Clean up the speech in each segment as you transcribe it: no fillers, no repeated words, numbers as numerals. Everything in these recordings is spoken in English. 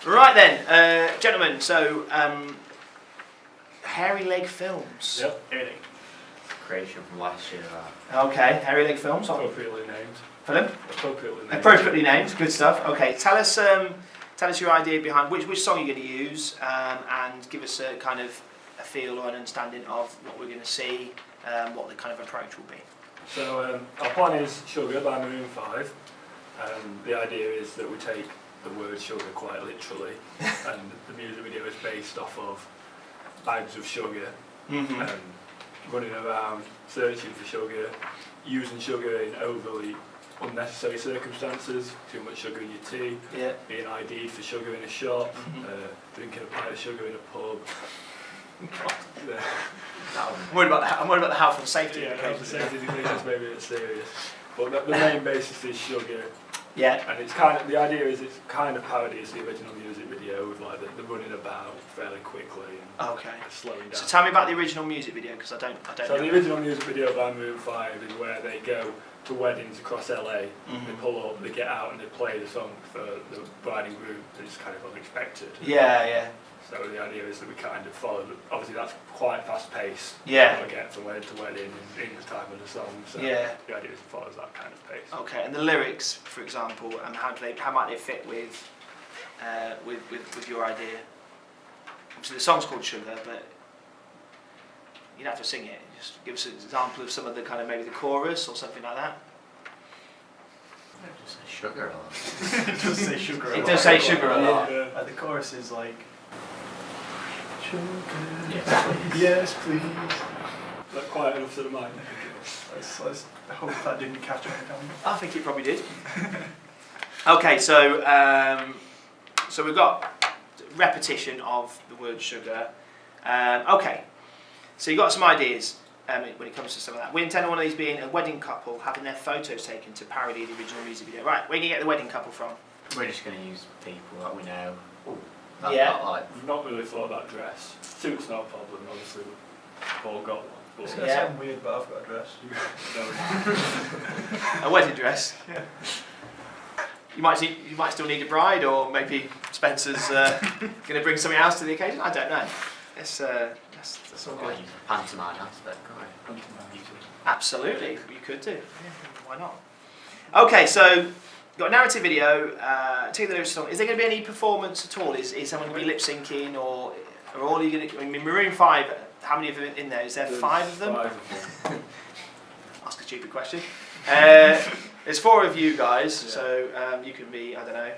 Right then, gentlemen, so Hairy Leg Films. Yep. Really? Creation from last year. Okay, Hairy Leg Films. Appropriately named. Pardon? Appropriately named. Appropriately named, good stuff. Okay, tell us your idea behind which song you're going to use, and give us a kind of a feel or an understanding of what we're going to see, what the kind of approach will be. So our plan is Sugar by Maroon 5. The idea is that we take the word sugar quite literally, and the music video is based off of bags of sugar, running around searching for sugar, using sugar in overly unnecessary circumstances, too much sugar in your tea, being ID'd for sugar in a shop, drinking a pint of sugar in a pub. I'm worried about the health and safety. Yeah, health and safety implications maybe a bit serious. But the main basis is sugar. Yeah. And it's kind of, the idea is it's kind of parodies the original music video with like the running about fairly quickly and the slowing down. So tell me about the original music video, because I don't So know. the original music video by Maroon 5 is where they go to weddings across LA, they pull up, they get out and they play the song for the bride and groom. It's kind of unexpected. Yeah. So the idea is that we kind of follow, obviously that's quite fast paced. Yeah. We get from wedding to wedding in the time of the song. So the idea is it follows that kind of pace. Okay, and the lyrics, for example, how might they fit with your idea? Obviously the song's called Sugar, but you don't have to sing it. Just give us an example of some of the kind of maybe the chorus or something like that. It just says sugar a lot. It does say sugar a lot. It does say sugar a lot. Yeah. The chorus is like, sugar. Yes, please. Yes, please. Is that quiet enough to the mic? Let's hope that didn't catch on camera. I think it probably did. Okay, so we've got repetition of the word sugar. Okay, so you've got some ideas when it comes to some of that. We intend on one of these being a wedding couple having their photos taken to parody the original music video. Right, where do you get the wedding couple from? We're just going to use people that we know. I've not really thought that dress. Suit's not a problem, obviously. We've all got one. It's going to sound weird, but I've got a dress. A wedding dress? Yeah. You might still need a bride, or maybe Spencer's going to bring something else to the occasion. I don't know. That's all good. Use a pantomime aspect, can't we? Absolutely, you could do. Yeah, why not? Okay, so you've got a narrative video. To the lyrics song. Is there going to be any performance at all? Is someone going to be lip syncing, or are all you going to? I mean, Maroon 5. How many of them in there? Is there 5 of them? 5 of them. Ask a stupid question. There's 4 of you guys, so you can be, I don't know,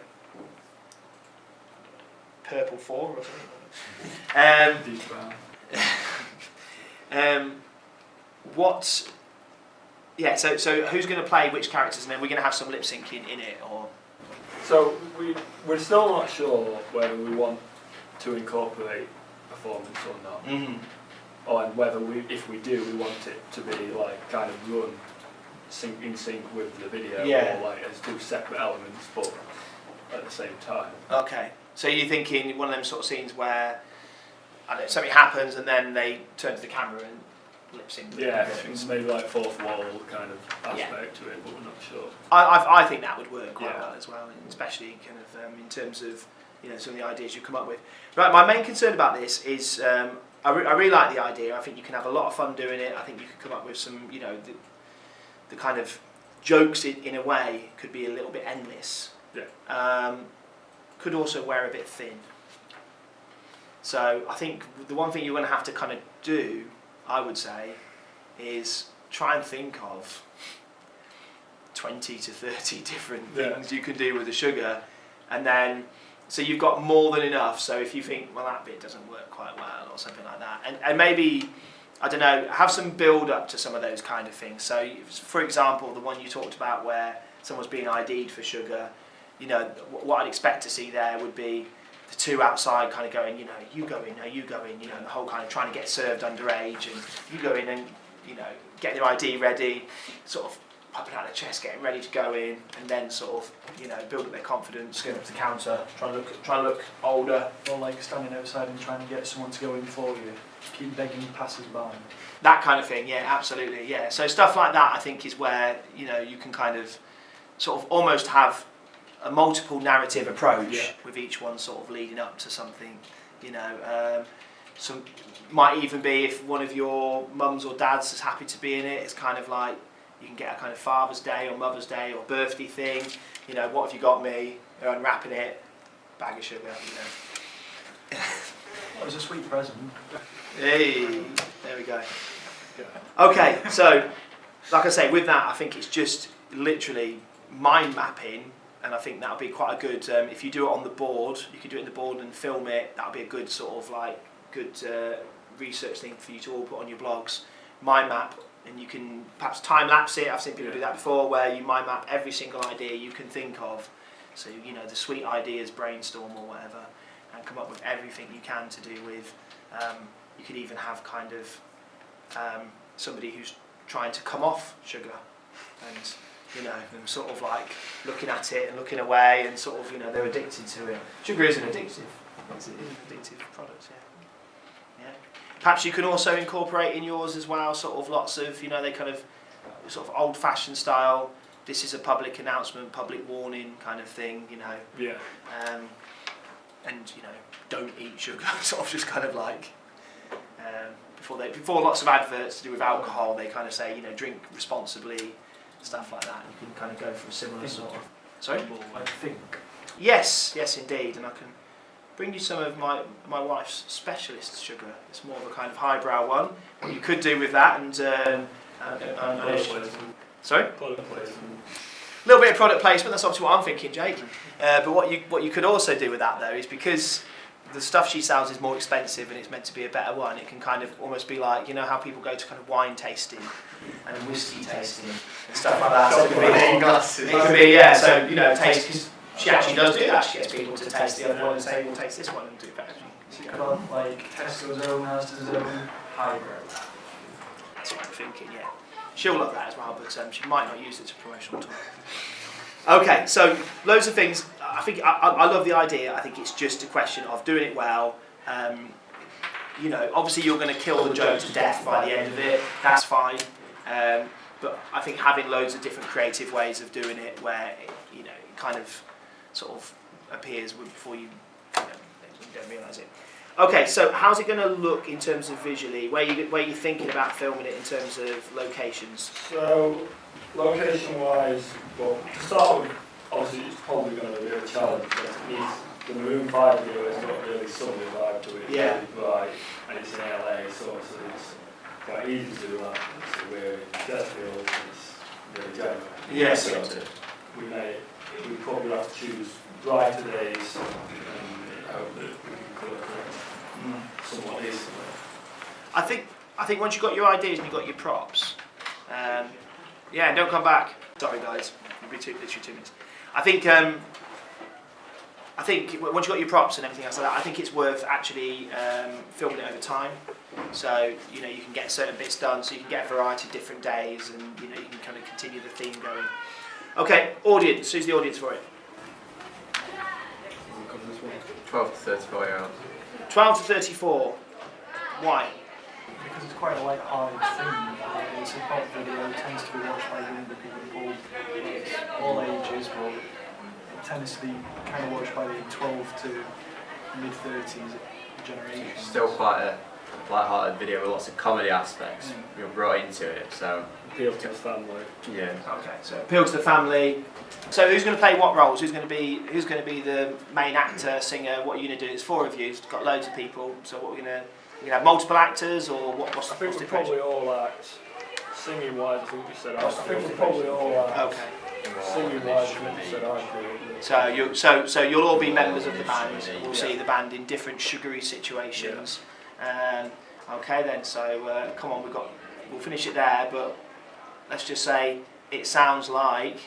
purple 4 or something. Deep brown. So who's going to play which characters, and then we're going to have some lip syncing in it, or? So we're still not sure whether we want to incorporate performance or not, or whether if we do, we want it to be like kind of run in sync with the video, or like as 2 separate elements, but at the same time. Okay, so you're thinking one of them sort of scenes where I don't know, something happens and then they turn to the camera and lip sync. Yeah, it's maybe like fourth wall kind of aspect to it, but we're not sure. I think that would work quite Yeah. well as well, especially kind of in terms of some of the ideas you come up with. Right, my main concern about this is I really like the idea. I think you can have a lot of fun doing it. I think you could come up with some the kind of jokes in a way could be a little bit endless. Yeah. Could also wear a bit thin. So I think the one thing you're going to have to kind of do, I would say, is try and think of 20 to 30 different things you can do with the sugar, and then so you've got more than enough. So if you think, well, that bit doesn't work quite well or something like that, and maybe, I don't know, have some build up to some of those kind of things. So for example, the one you talked about where someone's being ID'd for sugar, what I'd expect to see there would be the 2 outside kind of going, you go in, no, you go in, and the whole kind of trying to get served underage, and you go in and, get their ID ready, sort of popping out their chest, getting ready to go in, and then sort of, build up their confidence, going up to the counter, trying to look older. Or like standing outside and trying to get someone to go in for you. Keep begging passers-by. That kind of thing, yeah, absolutely, yeah. So stuff like that, I think, is where, you can kind of sort of almost have a multiple narrative approach Yeah. with each one sort of leading up to something, you know. Some might even be if one of your mums or dads is happy to be in it, it's kind of like you can get a kind of Father's Day or Mother's Day or birthday thing. You know, what have you got me? They're unwrapping it, bag of sugar, you know. That was a sweet present. Hey, there we go. Okay, so like I say, with that, I think it's just literally mind mapping, and I think that'll be quite a good. If you do it on the board, you can do it in the board and film it. That'll be a good sort of like good research thing for you to all put on your blogs. Mind map, and you can perhaps time lapse it. I've seen people do that before, where you mind map every single idea you can think of. So you know the sweet ideas brainstorm or whatever, and come up with everything you can to do with. You could even have kind of somebody who's trying to come off sugar, and you know them sort of like looking at it and looking away, and sort of, you know, they're addicted to it. Sugar is an addictive. It's an addictive product, yeah. Yeah. Perhaps you can also incorporate in yours as well, sort of lots of, you know, they kind of sort of old-fashioned style. This is a public announcement, public warning kind of thing, you know. Yeah. And you know, don't eat sugar. Sort of just kind of like before lots of adverts to do with alcohol, they kind of say, you know, drink responsibly, stuff like that. You can kind of go for a similar sort of. Sorry. I think. Yes, indeed, and I can bring you some of my wife's specialist sugar. It's more of a kind of highbrow one. What you could do with that, and sorry. Product placement. A little bit of product placement, that's obviously what I'm thinking, Jake. But what you could also do with that, though, is because the stuff she sells is more expensive and it's meant to be a better one, it can kind of almost be like, you know how people go to kind of wine tasting and whiskey tasting and stuff like that. So it could be, yeah, so, you know, taste, because she actually does do that. She gets people to taste the other one and say, we'll taste this one and do it better. So you've got like Tesco's own, Asda's own, highbrow. That's what I'm thinking, yeah. She'll love that as well, but she might not use it to promotional talk. Okay, so loads of things. I think I love the idea. I think it's just a question of doing it well. You know, obviously you're going to kill the joke to death by the end of it. That's fine. But I think having loads of different creative ways of doing it, where it, you know, it kind of sort of appears before you don't realise it. Okay, so how's it going to look in terms of visually? Where you thinking about filming it in terms of locations? So, location-wise, well, to start with, obviously it's probably going to be a challenge, because the Maroon 5 video has got a really summery vibe to it. Yeah. Really bright, and it's in LA, so obviously it's quite easy to do that. It's we're Chesterfield, it's really general. Yes. So we probably have to choose brighter days, and hope that we can colour correct somewhat decently. I think once you've got your ideas and you've got your props, yeah, don't come back. Sorry guys, it'll be literally 2 minutes. I think once you've got your props and everything else like that, I think it's worth actually filming it over time. So, you know, you can get certain bits done, so you can get a variety of different days, and you know, you can kind of continue the theme going. Okay, audience. Who's the audience for it? 12 to 34 year olds. 12 to 34. Why? Because it's quite a light-hearted thing. It's a pop video, it tends to be watched by younger people, it's all ages, but it tends to be kind of watched by the 12 to mid-30s generation. Still quite a light-hearted video with lots of comedy aspects. You're brought into it, so Appeal to the family. yeah. Okay, so appeal to the family. So who's going to play what roles? Who's going to be the main actor, singer? What are you going to do? It's 4 of you. It's got loads of people. So what we're going to have multiple actors, or what's the I think what's we the probably all act. Singing wise, I think we said I think we probably all act. Okay. Singing wise, I think we said I So you'll all be members of the band. We'll see the band in different sugary situations. Okay then. So come on, we'll finish it there. But let's just say it sounds like